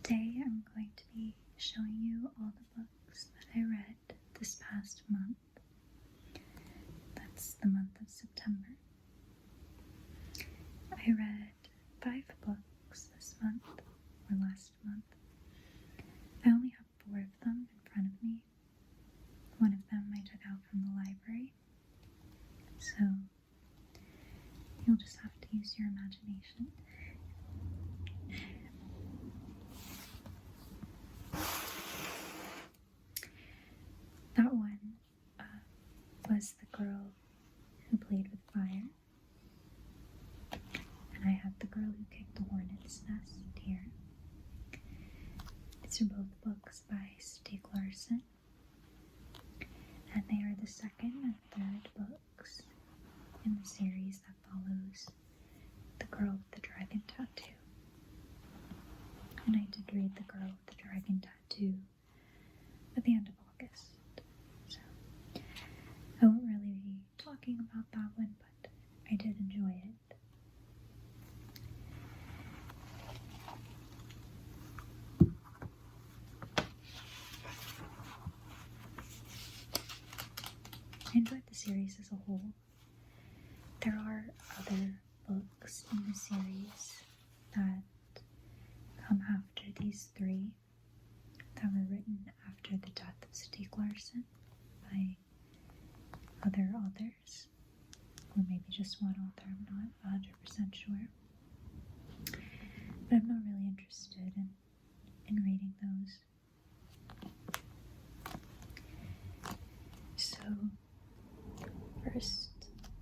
Today I'm going to be showing you all the books that I read this past month. That's the month of September. I read 5 books this month, or last month. I only have 4 of them in front of me. One of them I took out from the library, so you'll just have to use your imagination. That one was The Girl Who Played with Fire, and I have The Girl Who Kicked the Hornet's Nest here. These are both books by Stieg Larsson, and they are the second and third books in the series that follows The Girl with the Dragon Tattoo. And I did read The Girl with the Dragon Tattoo at the end of August. So I won't really be talking about that one, but I did enjoy it. I enjoyed the series as a whole. There are other books in the series that come after these 3 that were written after the death of Stieg Larsson by other authors, or maybe just one author, I'm not 100% sure. But I'm not really interested in reading those. So, first,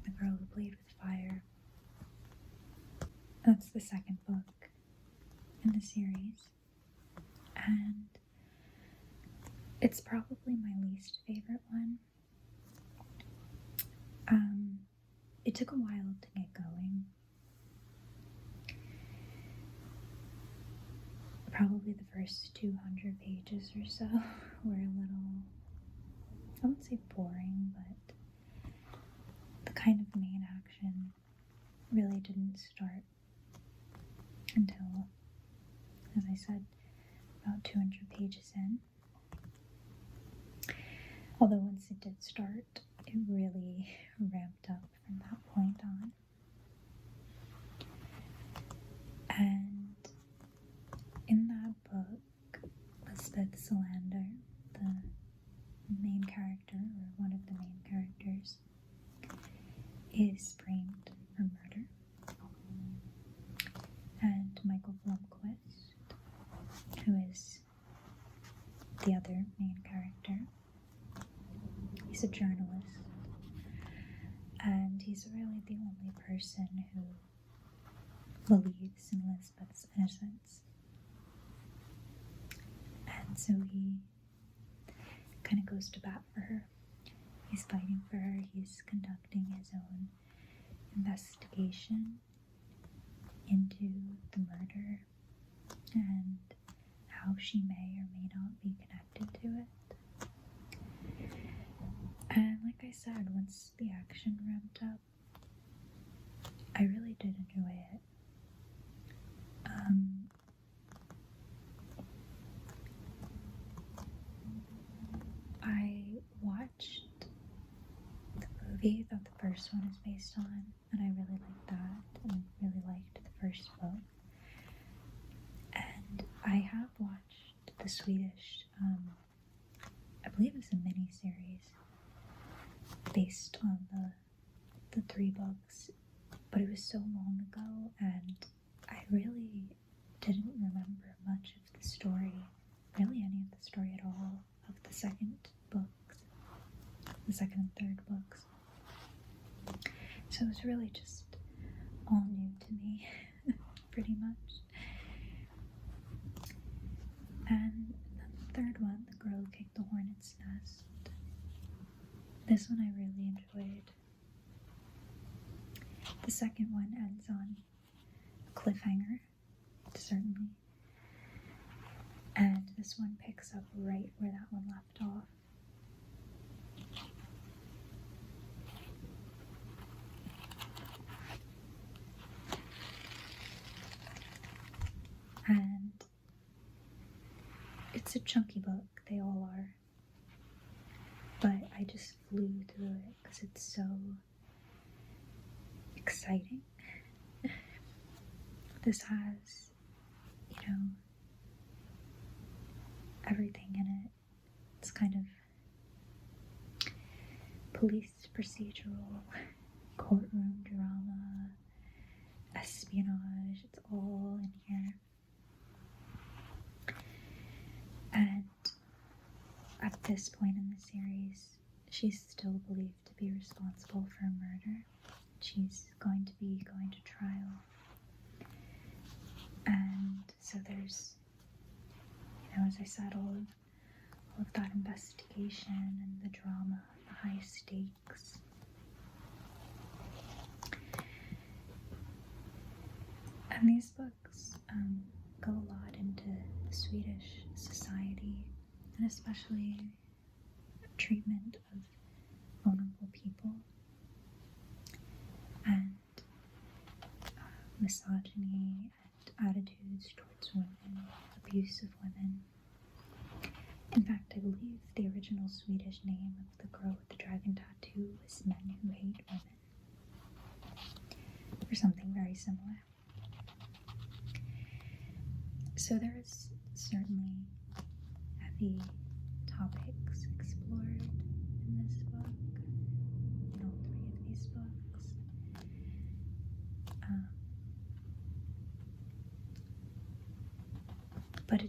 The Girl Who Played with Fire. That's the second book in the series, and it's probably my least favorite one. It took a while to get going. Probably the first 200 pages or so were a little, I wouldn't say boring, but the kind of main action really didn't start until, as I said, about 200 pages in. Although once it did start, it really ramped up from that point on. And in that book, Lisbeth Salander, the main character, or one of the main characters, is framed for murder. And Michael Blomquist, who is the other main character, he's a journalist, and he's really the only person who believes in Lisbeth's innocence. And so he kind of goes to bat for her. He's fighting for her. He's conducting his own investigation into the murder and how she may or may not be connected to it. And like I said, once the action ramped up, I really did enjoy it. I watched the movie that the first one is based on, and I really liked that, and really liked the first book. And I have watched the Swedish, I believe it's a mini-series based on the 3 books, but it was so long ago, and I really didn't remember much of the story, really any of the story at all, of the second and third books. So it was really just all new to me, pretty much. And then the third one, The Girl Who Kicked the Hornet's Nest. This one I really enjoyed. The second one ends on a cliffhanger, certainly. And this one picks up right where that one left off. And it's a chunky book, they all are. But I just flew through it because it's so exciting. This has, you know, everything in it. It's kind of police procedural, courtroom drama, espionage, it's all in here. And at this point in the series, she's still believed to be responsible for a murder. She's going to be going to trial. And so there's, you know, as I said, all of that investigation and the drama, the high stakes. And these books go a lot into Swedish society, and especially treatment of vulnerable people and misogyny and attitudes towards women, abuse of women. In fact, I believe the original Swedish name of the girl with the dragon tattoo was Men Who Hate Women, or something very similar. So there's certainly heavy topics explored in this book, in all three of these books. But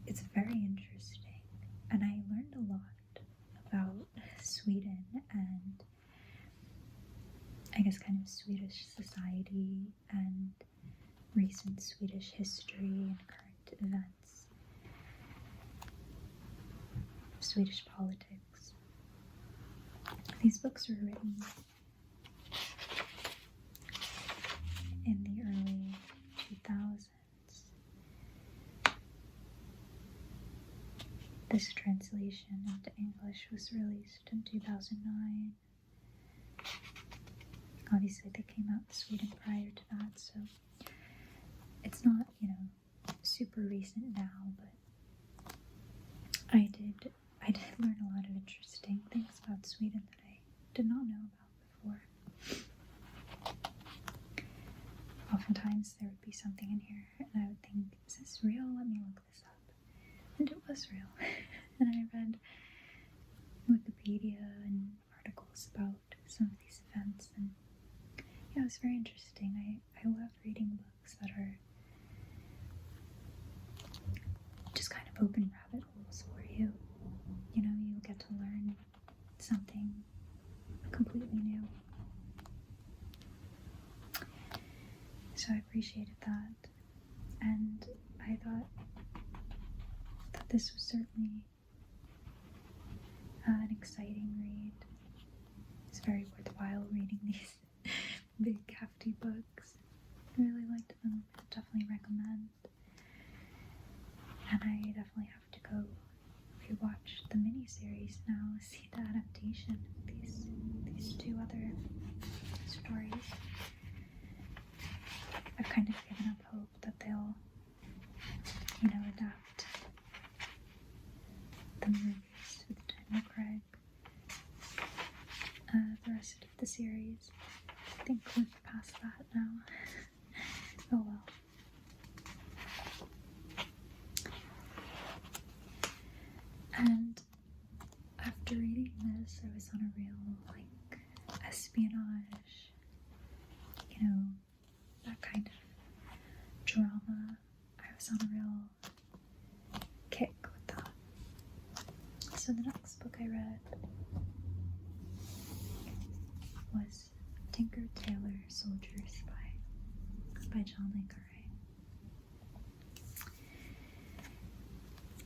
it's very interesting, and I learned a lot about Sweden and I guess kind of Swedish society and recent Swedish history and current events, Swedish politics. These books were written in the early 2000s. This translation into English was released in 2009. Obviously, they came out in Sweden prior to that, so it's not, you know, super recent now, but I did learn a lot of interesting things about Sweden that I did not know about before. Oftentimes there would be something in here and I would think, is this real? Let me look this up. And it was real. And I read Wikipedia and articles about some of these events, and yeah, it was very interesting. I love reading books that are just kind of open rabbit holes for you. You know, you get to learn something completely new. So I appreciated that, and I thought that this was certainly an exciting read. It's very worthwhile reading these big, hefty books. I really liked them. Definitely recommend. And I definitely have to go rewatch the miniseries now, see the adaptation of these two other stories. I've kind of given up hope that they'll, you know, adapt the movies with Daniel Craig, the rest of the series. I think we've passed that now. Oh well. And after reading this, I was on a real, like, espionage, you know, that kind of drama. I was on a real kick with that. So the next book I read was Tinker, Tailor, Soldier, Spy by John Le Carré.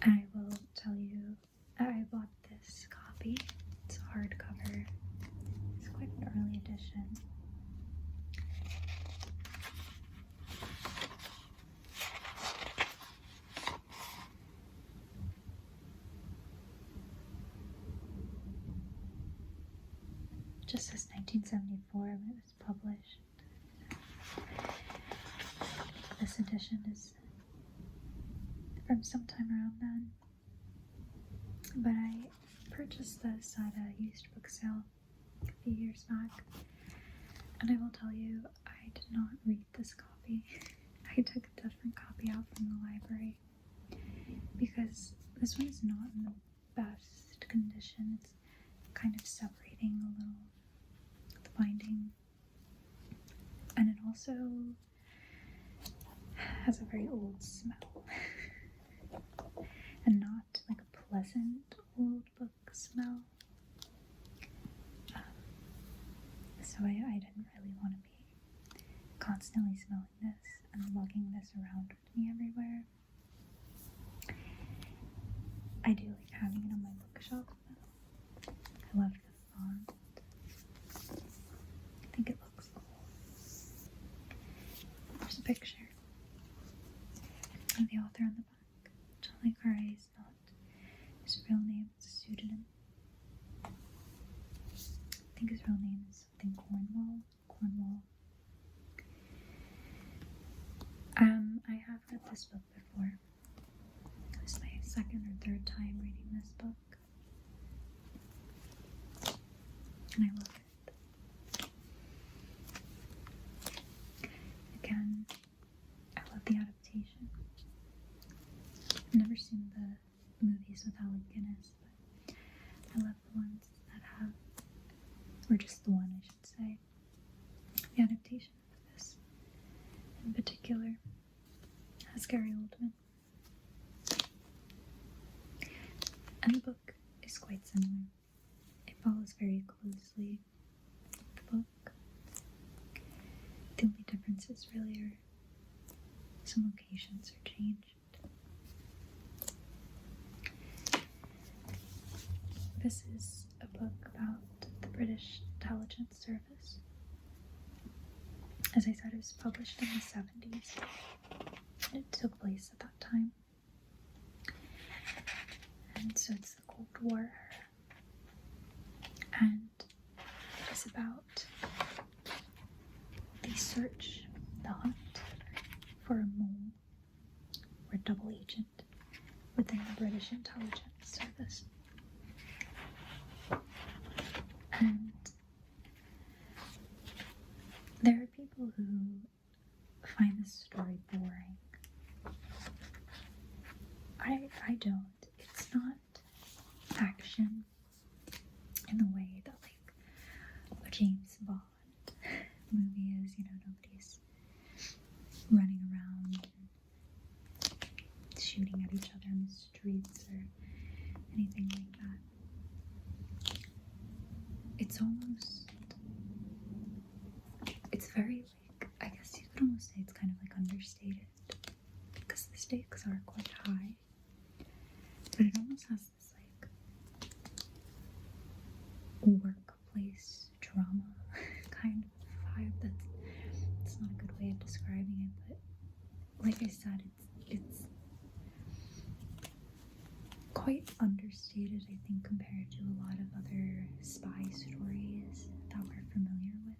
I will tell you, I bought this copy. It's a hardcover. It's quite an early edition. It just says 1974 when it was published. This edition is from sometime around then. But I purchased this at a used book sale a few years back, and I will tell you, I did not read this copy. I took a different copy out from the library because this one is not in the best condition. It's kind of separating a little, the binding, and it also has a very old smell and not like a pleasant old book smell. So I didn't really want to be constantly smelling this and lugging this around with me everywhere. I do like having it on my bookshelf though. I love the font. I think it looks cool. There's a picture of the author on the back. John Le Carre is not his real name, it's a pseudonym. I think his real name is something Cornwall. I have read this book before. This is my second or third time reading this book. And I love it. Again, I love the adaptation. I've never seen the movies with Alec Guinness, but I love the ones that have, or just the one I should say, the adaptation of this in particular has Gary Oldman. And the book is quite similar. It follows very closely the book. The only differences really are some locations are changed. This is a book about the British intelligence service. As I said, it was published in the 70s. It took place at that time. And so it's the Cold War era. And it is about the search, the hunt for a mole or a double agent within the British intelligence service. And there are people who find this story boring. I don't. It's not action in the way that like a James Bond movie is, you know, nobody's running around and shooting at each other in the streets or anything like that. It's very like, I guess you could almost say it's kind of like understated because the stakes are quite high. But it almost has this like workplace drama kind of vibe. That's not a good way of describing it, but like I said, it's quite understated, I think, compared to a lot of other spy stories that we're familiar with.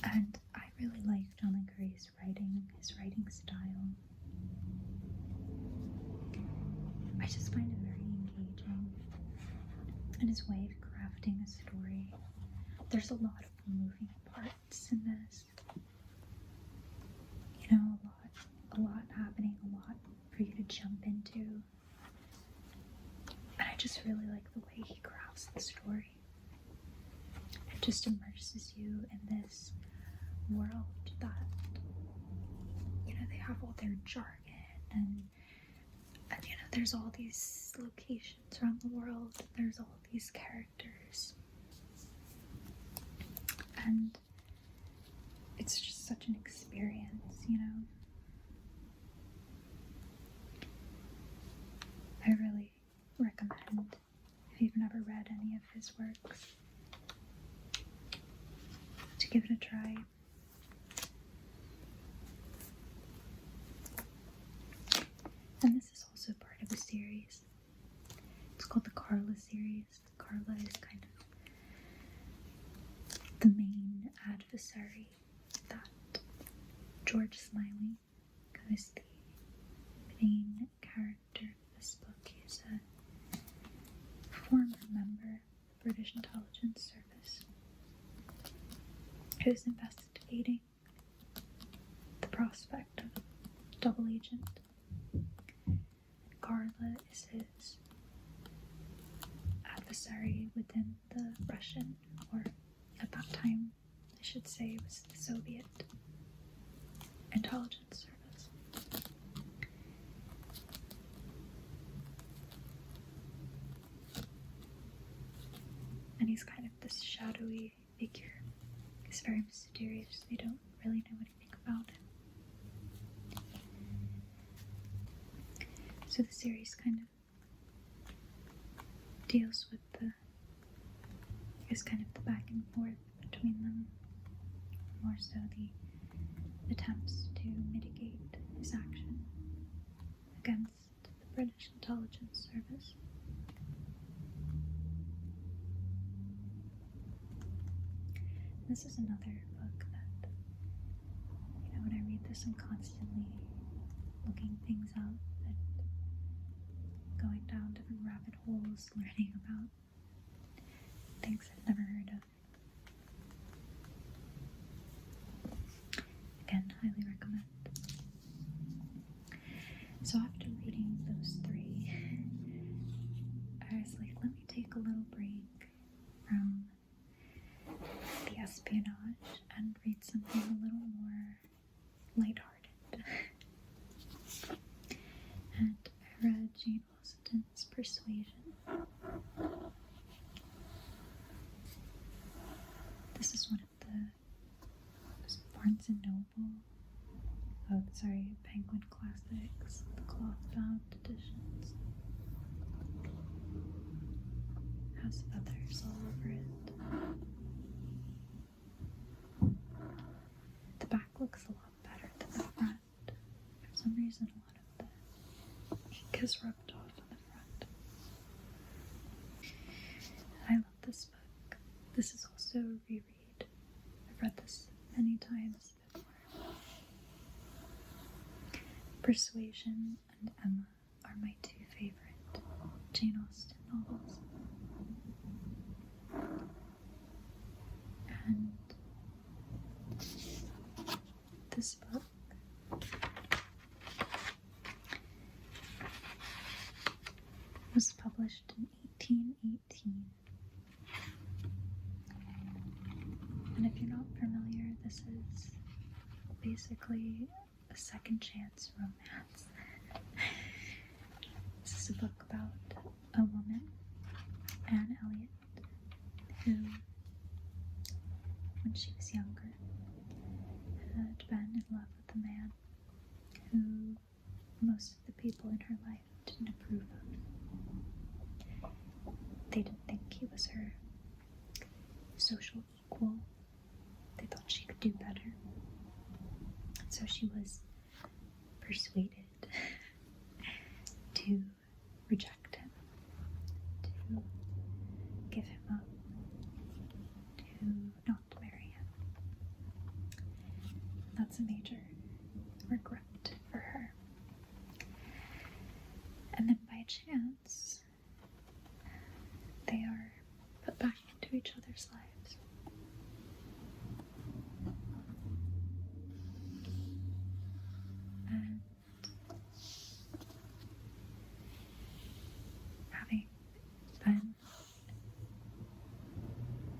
And I really like John Le Carre's writing, his writing style. I just find it very engaging. And his way of crafting a story. There's a lot of moving parts in this. You know, a lot happening, a lot for you to jump into. And I just really like the way he crafts the story. It just immerses you in this world that, you know, they have all their jargon and you know, there's all these locations around the world, there's all these characters, and it's just such an experience, you know. I really recommend, if you've never read any of his works, to give it a try. And this is also part of a series. It's called the Carla series. Carla is kind of the main adversary that George Smiley, who is the main character of this book. He's a former member of the British Intelligence Service who's investigating the prospect of a double agent. And Carla is his adversary within the Russian, or at that time, I should say, it was the Soviet Intelligence Service. And he's kind of this shadowy figure. He's very mysterious. They don't really know anything about him. So the series kind of deals with the back and forth between them, more so the attempts to mitigate his action against the British Intelligence Service. This is another book that, when I read this, I'm constantly looking things up and going down different rabbit holes, learning about things I've never heard of. Again, highly recommend. So after reading those three, I was like, let me take a little break from the espionage and read something a little more lighthearted. And I read Jane Austen's Persuasion. This is one of the Barnes & Noble, Penguin Classics, the cloth-bound editions. Has feathers all over it. The back looks a lot better than the front. For some reason, a lot of the ink has rubbed off on the front. I love this book. This is also a reread. I've read this many times before. Persuasion and Emma are my two favorite Jane Austen novels. And this book was published in 1818. And if you're not familiar, this is basically a second chance romance. This is a book about a woman, Anne Elliot, who, when she was younger, had been in love with a man who most of the people in her life didn't approve of. They didn't think he was her social equal. They thought she could do better. So she was persuaded to reject him, to give him up, to not marry him. That's a major regret for her. And then by chance, they are put back into each other's lives. And having been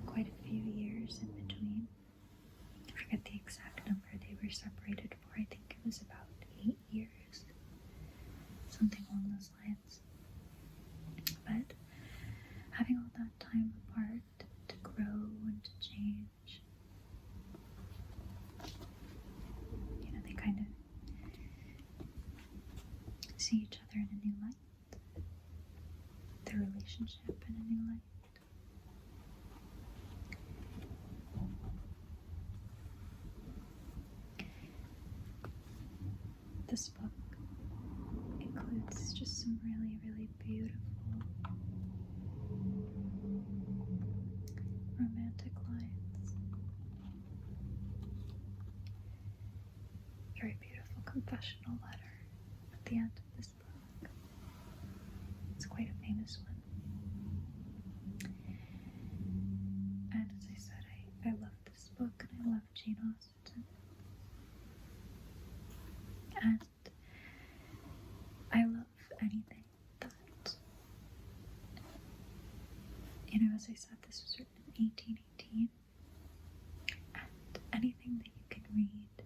quite a few years in between, I forget the exact number they were separated for, I think it was about 8 years, something along those lines. But having all that time apart to grow and to change, they kind of see each other in a new light, their relationship in a new light. This book includes just some really, really beautiful romantic lines. confessional letter at the end of this book. It's quite a famous one. And as I said, I love this book and I love Jane Austen. And I love anything that, as I said, this was written in 1818. And anything that you can read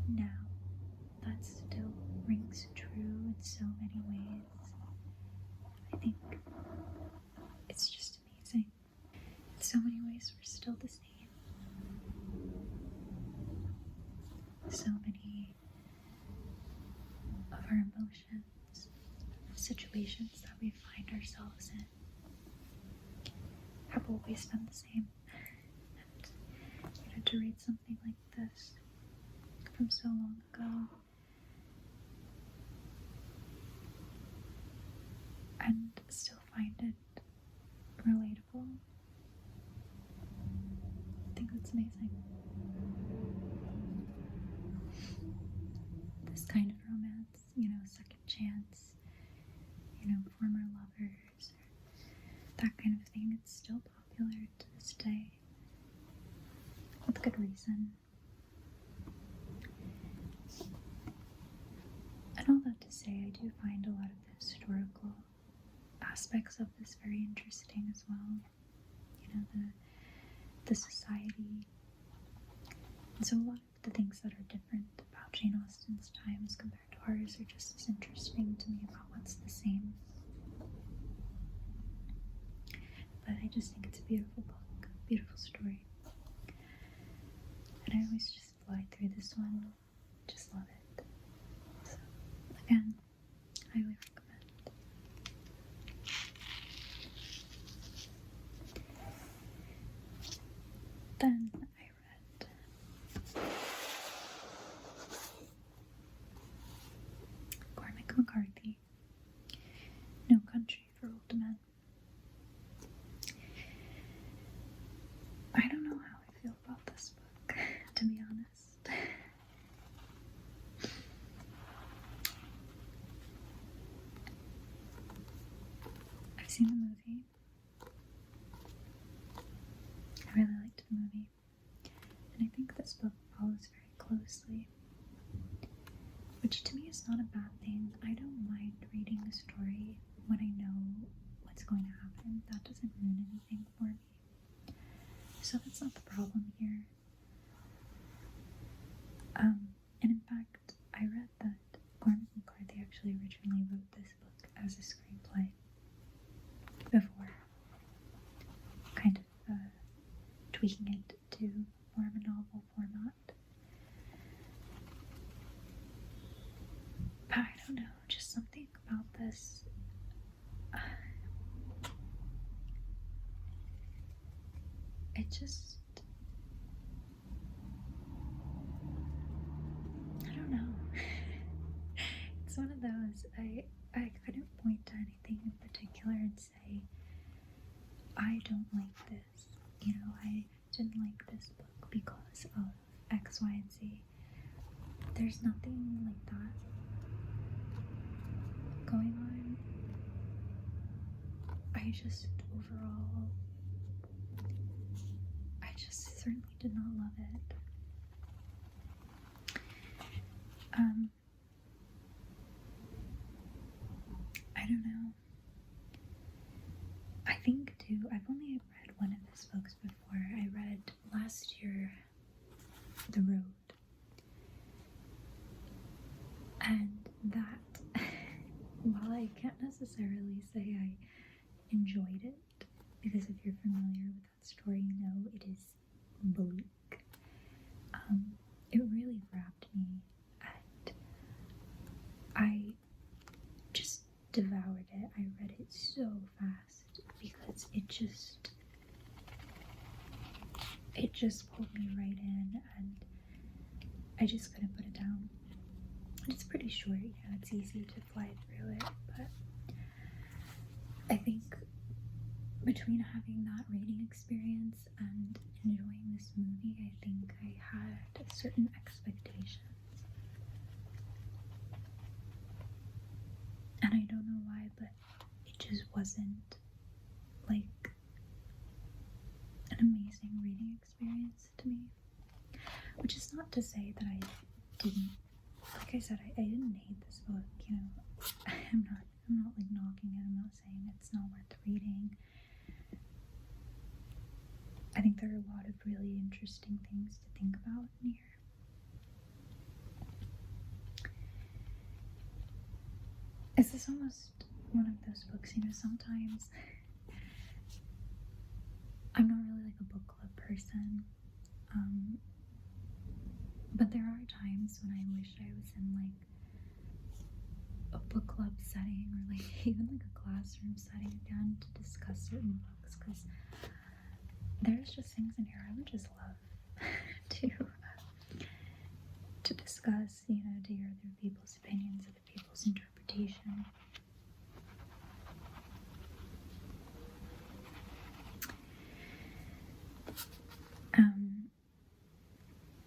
now that still rings true in so many ways, I think it's just amazing. In so many ways, we're still the same. So many of our emotions, situations that we find ourselves in, have always been the same. And to read something like this from so long ago and still find it relatable, I think that's amazing. This kind of romance, second chance, former lovers, that kind of thing, it's still popular to this day. With good reason. And all that to say, I do find a lot of the historical aspects of this very interesting as well. The society. And so a lot of the things that are different about Jane Austen's times compared to ours are just as interesting to me about what's the same. But I just think it's a beautiful book, beautiful story. And I always just fly through this one, just love it. So, again, highly recommend. Then I read Cormac McCarthy, No Country for Old Men. I don't know how I feel about this book, to be honest. I've seen the movie. I really liked the movie. And I think this book follows very closely, which to me is not a bad thing. I don't mind reading a story when I know what's going to happen. That doesn't ruin anything for me. So that's not the problem here. And in fact, I read that Cormac McCarthy actually originally wrote this book as a screenplay before kind of tweaking it to more of a novel format. But I don't know, just something about this. It just, I don't know. It's one of those, I couldn't point to anything in particular and say, I don't like this. I didn't like this book because of X, Y, and Z. There's nothing like that going on. I just, overall, I just certainly did not love it. I don't know. I think too, I've only read one of his books before. I read last year, The Road. And that, while I can't necessarily say I enjoyed it, because if you're familiar with that story, you know it is bleak. It really grabbed me, and I just devoured it. I read it so fast because it just pulled me right in, and I just couldn't put it down. It's pretty short, it's easy to fly through it, but I think between having that reading experience and enjoying this movie, I think I had certain expectations. And I don't know why, but it just wasn't like an amazing reading experience to me. Which is not to say that I didn't, like I said, I didn't hate this book, you know. I'm not like knocking it. I'm not saying it's not worth reading. I think there are a lot of really interesting things to think about in here. This is almost one of those books, you know, sometimes I'm not really like a book club person, but there are times when I wish I was in like a book club setting or like even like a classroom setting again to discuss certain books, because there's just things in here I would just love to discuss, you know, to hear other people's opinions, other people's interpretation.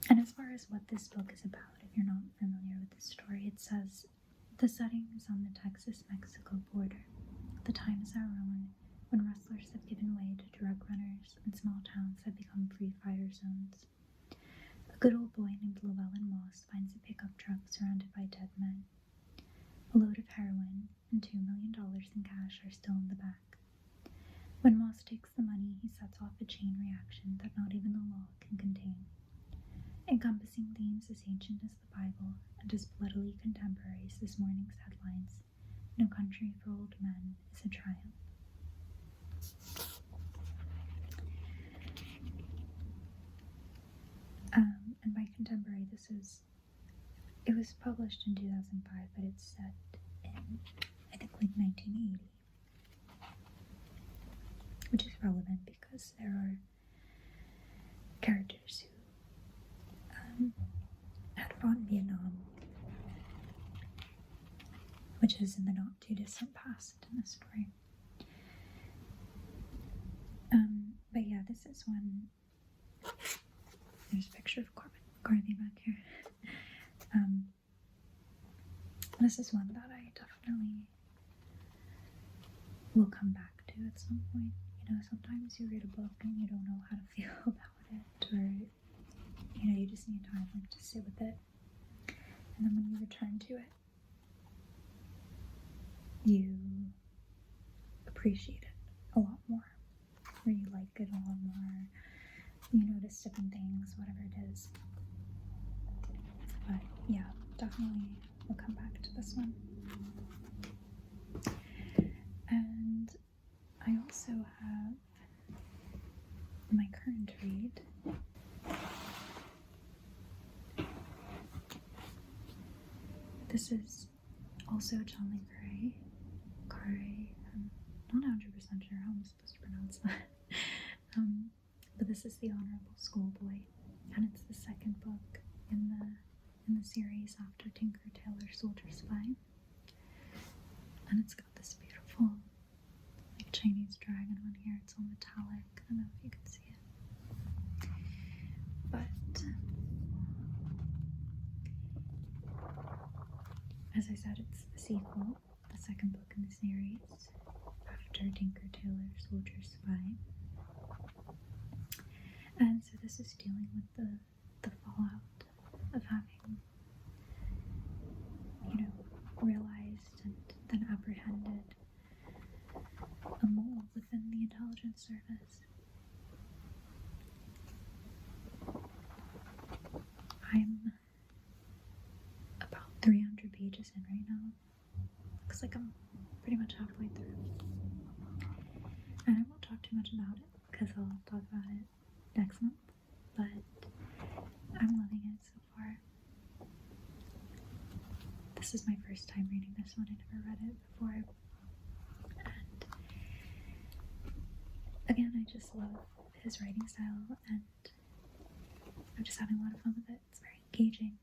And as far as what this book is about, if you're not familiar with the story, it says the setting is on the Texas-Mexico border. The times are own when rustlers have given way to drug runners and small towns have become free fire zones. A good old boy named Llewellyn Moss finds a pickup truck surrounded by dead men. A load of heroin and $2 million in cash are still in the back. When Moss takes the money, he sets off a chain reaction that not even the law can contain. Encompassing themes as ancient as the Bible and as bloodily contemporary as this morning's headlines, No Country for Old Men is a triumph. And by contemporary, it was published in 2005, but it's set in, I think, like 1980. Which is relevant because there are characters who had fought in Vietnam, which is in the not too distant past in the story. But yeah, this is one. There's a picture of Corbin McCarthy back here. This is one that I definitely will come back to at some point. You know, sometimes you read a book and you don't know how to feel about it, or you know, you just need time like to sit with it, and then when you return to it, you appreciate it a lot more, or you like it a lot more. You notice different things, whatever it is. But yeah, definitely we'll come back to this one. And I also have my current read. This is also John Le Carre. I'm not 100% sure how I'm supposed to pronounce that. But this is The Honorable Schoolboy, and it's the second book in the series after Tinker, Tailor, Soldier, Spy. And it's got this beautiful like Chinese dragon on here. It's all metallic. I don't know if you can see it. But as I said, it's the sequel, the second book in the series after Tinker, Tailor, Soldier, Spy. And so this is dealing with the fallout of having, you know, realized and then apprehended a mole within the intelligence service. I'm about 300 pages in right now. Looks like I'm pretty much halfway through. And I won't talk too much about it because I'll talk about it next month, but I'm loving it so far. This is my first time reading this one. I never read it before. And again, I just love his writing style, and I'm just having a lot of fun with it. It's very engaging.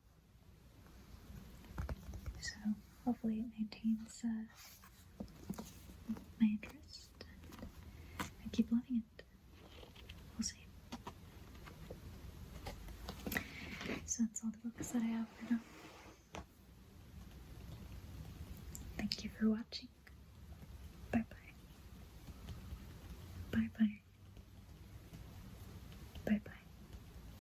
So hopefully it maintains my interest. I keep loving it. We'll see. So that's all the books that I have for now. Thank Thank you for watching.